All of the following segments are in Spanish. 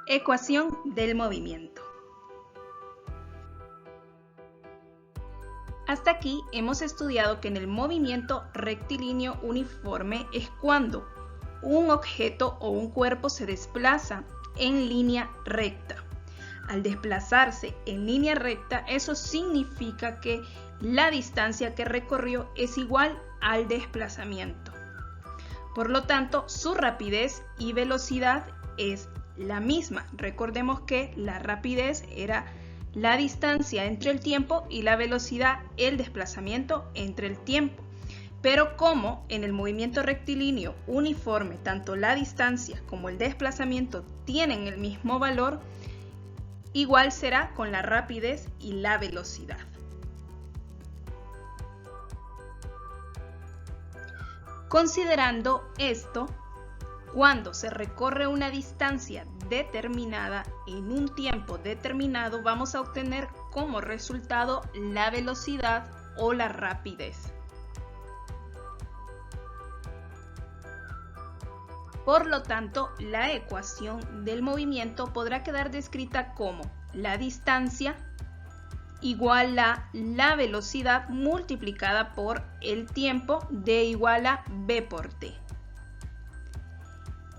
Ecuación del movimiento. Hasta aquí hemos estudiado que en el movimiento rectilíneo uniforme es cuando un objeto o un cuerpo se desplaza en línea recta. Al desplazarse en línea recta, eso significa que la distancia que recorrió es igual al desplazamiento. Por lo tanto, su rapidez y velocidad es la misma. Recordemos que la rapidez era la distancia entre el tiempo y la velocidad, el desplazamiento entre el tiempo. Pero como en el movimiento rectilíneo uniforme, tanto la distancia como el desplazamiento tienen el mismo valor, igual será con la rapidez y la velocidad. Considerando esto, cuando se recorre una distancia determinada en un tiempo determinado, vamos a obtener como resultado la velocidad o la rapidez. Por lo tanto, la ecuación del movimiento podrá quedar descrita como la distancia igual a la velocidad multiplicada por el tiempo de igual a v por t.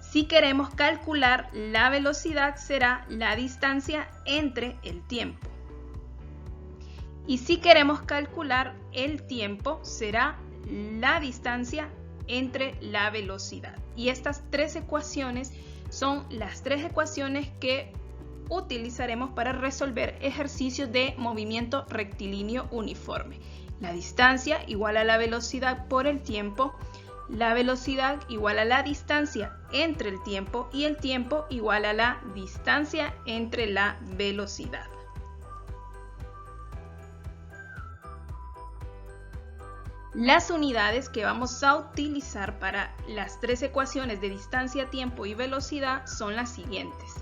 Si queremos calcular la velocidad, será la distancia entre el tiempo. Y si queremos calcular el tiempo, será la distancia entre la velocidad. Y estas tres ecuaciones son las tres ecuaciones que utilizaremos para resolver ejercicios de movimiento rectilíneo uniforme. La distancia igual a la velocidad por el tiempo, la velocidad igual a la distancia entre el tiempo y el tiempo igual a la distancia entre la velocidad. Las unidades que vamos a utilizar para las tres ecuaciones de distancia, tiempo y velocidad son las siguientes.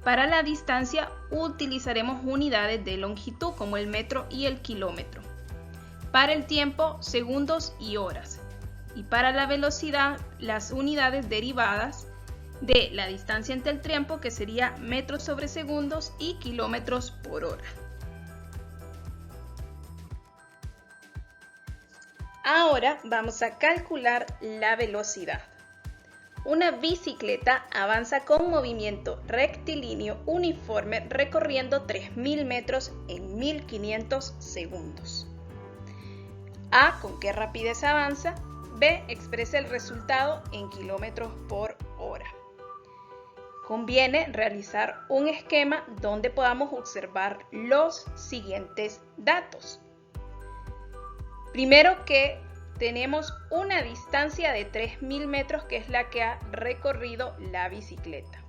Para la distancia utilizaremos unidades de longitud como el metro y el kilómetro. Para el tiempo, segundos y horas. Y para la velocidad, las unidades derivadas de la distancia entre el tiempo, que sería metros sobre segundos y kilómetros por hora. Ahora vamos a calcular la velocidad. Una bicicleta avanza con movimiento rectilíneo uniforme recorriendo 3.000 metros en 1.500 segundos. A, ¿con qué rapidez avanza? B, expresa el resultado en kilómetros por hora. Conviene realizar un esquema donde podamos observar los siguientes datos. Primero que tenemos una distancia de 3.000 metros, que es la que ha recorrido la bicicleta.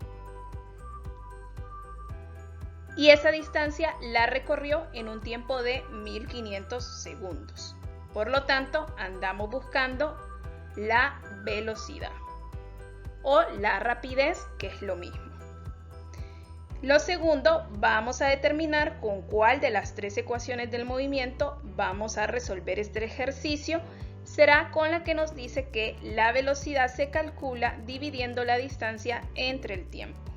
Y esa distancia la recorrió en un tiempo de 1.500 segundos. Por lo tanto, andamos buscando la velocidad o la rapidez, que es lo mismo. Lo segundo, vamos a determinar con cuál de las tres ecuaciones del movimiento vamos a resolver este ejercicio. Será con la que nos dice que la velocidad se calcula dividiendo la distancia entre el tiempo.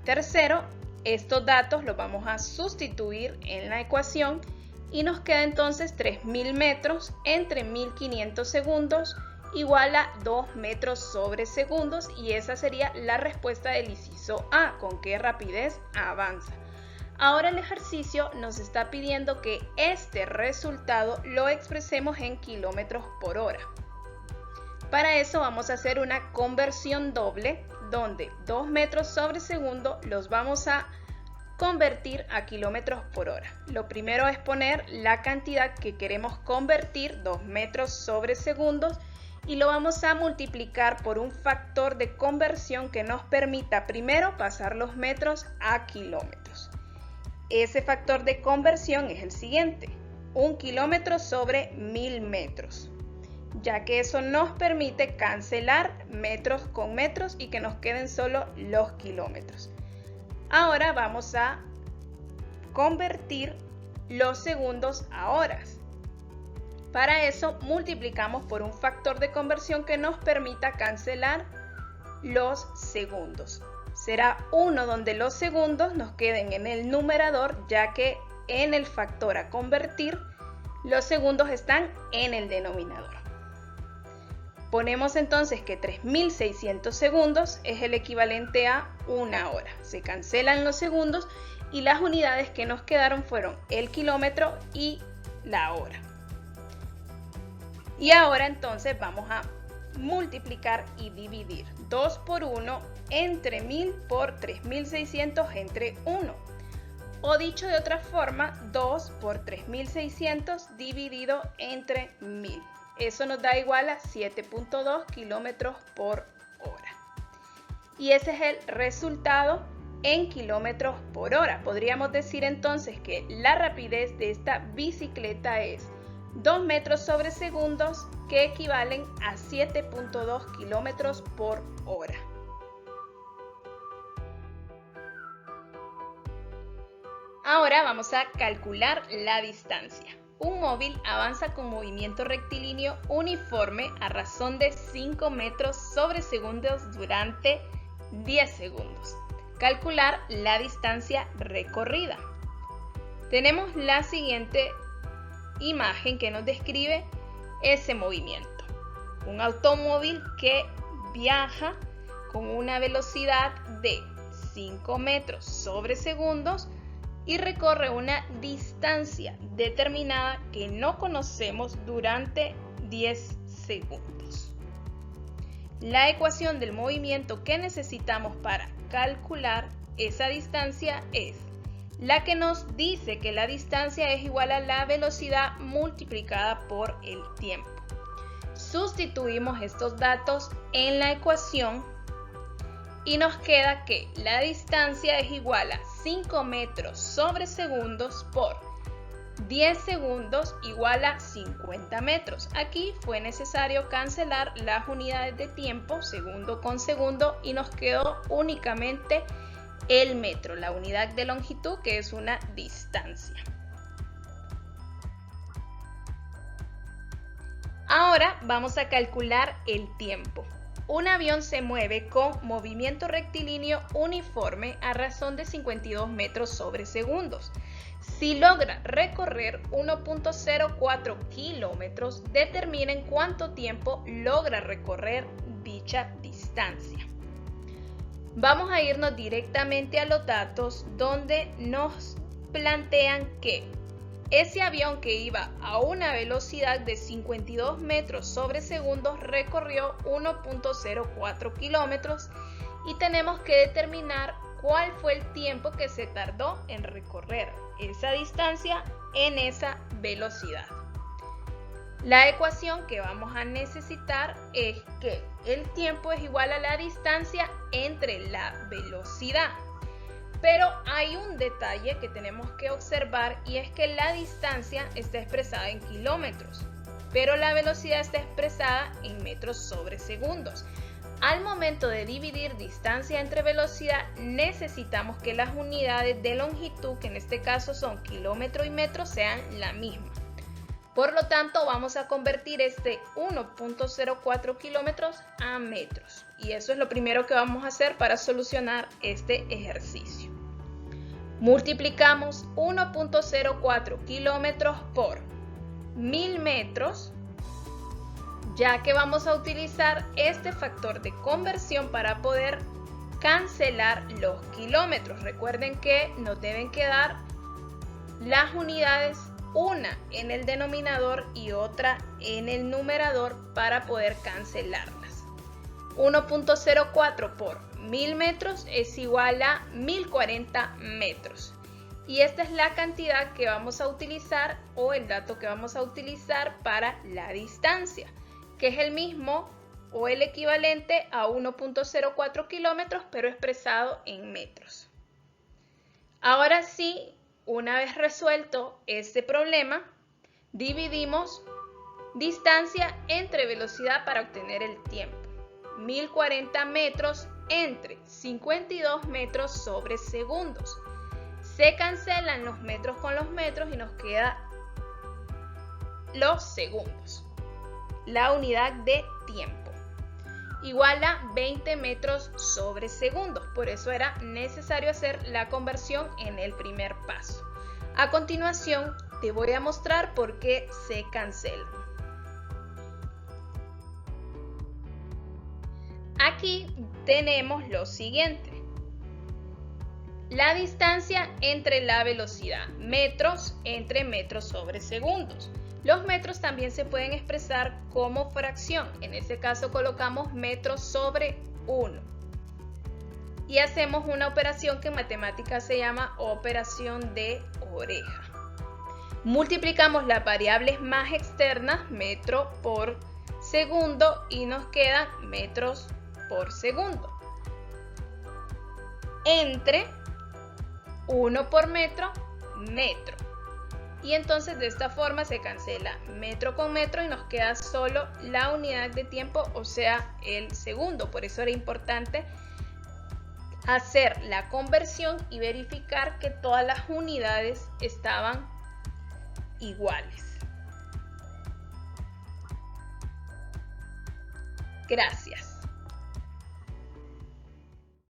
Tercero, estos datos los vamos a sustituir en la ecuación y nos queda entonces 3.000 metros entre 1.500 segundos igual a 2 metros sobre segundos, y esa sería la respuesta del inciso A, con qué rapidez avanza. Ahora el ejercicio nos está pidiendo que este resultado lo expresemos en kilómetros por hora. Para eso vamos a hacer una conversión doble, donde 2 metros sobre segundo los vamos a convertir a kilómetros por hora. Lo primero es poner la cantidad que queremos convertir, 2 metros sobre segundos, y lo vamos a multiplicar por un factor de conversión que nos permita primero pasar los metros a kilómetros. Ese factor de conversión es el siguiente: 1 kilómetro sobre 1.000 metros, ya que eso nos permite cancelar metros con metros y que nos queden solo los kilómetros. Ahora vamos a convertir los segundos a horas. Para eso multiplicamos por un factor de conversión que nos permita cancelar los segundos. será 1 donde los segundos nos queden en el numerador, ya que en el factor a convertir los segundos están en el denominador. Ponemos entonces que 3600 segundos es el equivalente a 1 hora. Se cancelan los segundos y las unidades que nos quedaron fueron el kilómetro y la hora. Y ahora entonces vamos a multiplicar y dividir 2 por 1 entre 1000 por 3600 entre 1. O dicho de otra forma, 2 por 3600 dividido entre 1000. Eso nos da igual a 7.2 kilómetros por hora. Y ese es el resultado en kilómetros por hora. Podríamos decir entonces que la rapidez de esta bicicleta es 2 metros sobre segundos, que equivalen a 7.2 kilómetros por hora. Ahora vamos a calcular la distancia. Un móvil avanza con movimiento rectilíneo uniforme a razón de 5 metros sobre segundos durante 10 segundos. Calcular la distancia recorrida. Tenemos la siguiente imagen que nos describe ese movimiento. Un automóvil que viaja con una velocidad de 5 metros sobre segundos y recorre una distancia determinada que no conocemos durante 10 segundos. La ecuación del movimiento que necesitamos para calcular esa distancia es la que nos dice que la distancia es igual a la velocidad multiplicada por el tiempo. Sustituimos estos datos en la ecuación y nos queda que la distancia es igual a 5 metros sobre segundos por 10 segundos igual a 50 metros. Aquí fue necesario cancelar las unidades de tiempo, segundo con segundo, y nos quedó únicamente el metro, la unidad de longitud, que es una distancia. Ahora vamos a calcular el tiempo. Un avión se mueve con movimiento rectilíneo uniforme a razón de 52 metros sobre segundos. Si logra recorrer 1.04 kilómetros, determinen cuánto tiempo logra recorrer dicha distancia. Vamos a irnos directamente a los datos donde nos plantean que ese avión que iba a una velocidad de 52 metros sobre segundos recorrió 1.04 kilómetros y tenemos que determinar cuál fue el tiempo que se tardó en recorrer esa distancia en esa velocidad. La ecuación que vamos a necesitar es que el tiempo es igual a la distancia entre la velocidad. Pero hay un detalle que tenemos que observar y es que la distancia está expresada en kilómetros, pero la velocidad está expresada en metros sobre segundos. Al momento de dividir distancia entre velocidad, necesitamos que las unidades de longitud, que en este caso son kilómetro y metro, sean la misma. Por lo tanto, vamos a convertir este 1.04 kilómetros a metros. Y eso es lo primero que vamos a hacer para solucionar este ejercicio. Multiplicamos 1.04 kilómetros por 1000 metros, ya que vamos a utilizar este factor de conversión para poder cancelar los kilómetros. Recuerden que nos deben quedar las unidades, una en el denominador y otra en el numerador, para poder cancelarlas. 1.04 por 1000 metros es igual a 1040 metros. Y esta es la cantidad que vamos a utilizar, o el dato que vamos a utilizar para la distancia, que es el mismo o el equivalente a 1.04 kilómetros, pero expresado en metros. Ahora sí, una vez resuelto este problema, dividimos distancia entre velocidad para obtener el tiempo. 1040 metros entre 52 metros sobre segundos. Se cancelan los metros con los metros y nos queda los segundos, la unidad de tiempo. igual a 20 metros sobre segundo. Por eso era necesario hacer la conversión en el primer paso. A continuación, te voy a mostrar por qué se cancelan. Aquí tenemos lo siguiente. La distancia entre la velocidad, metros entre metros sobre segundos. Los metros también se pueden expresar como fracción. En este caso colocamos metros sobre 1. Y hacemos una operación que en matemáticas se llama operación de oreja. Multiplicamos las variables más externas, metro por segundo, y nos quedan metros por segundo. Entre 1 por metro, metro. Y entonces de esta forma se cancela metro con metro y nos queda solo la unidad de tiempo, o sea, el segundo. Por eso era importante hacer la conversión y verificar que todas las unidades estaban iguales. Gracias.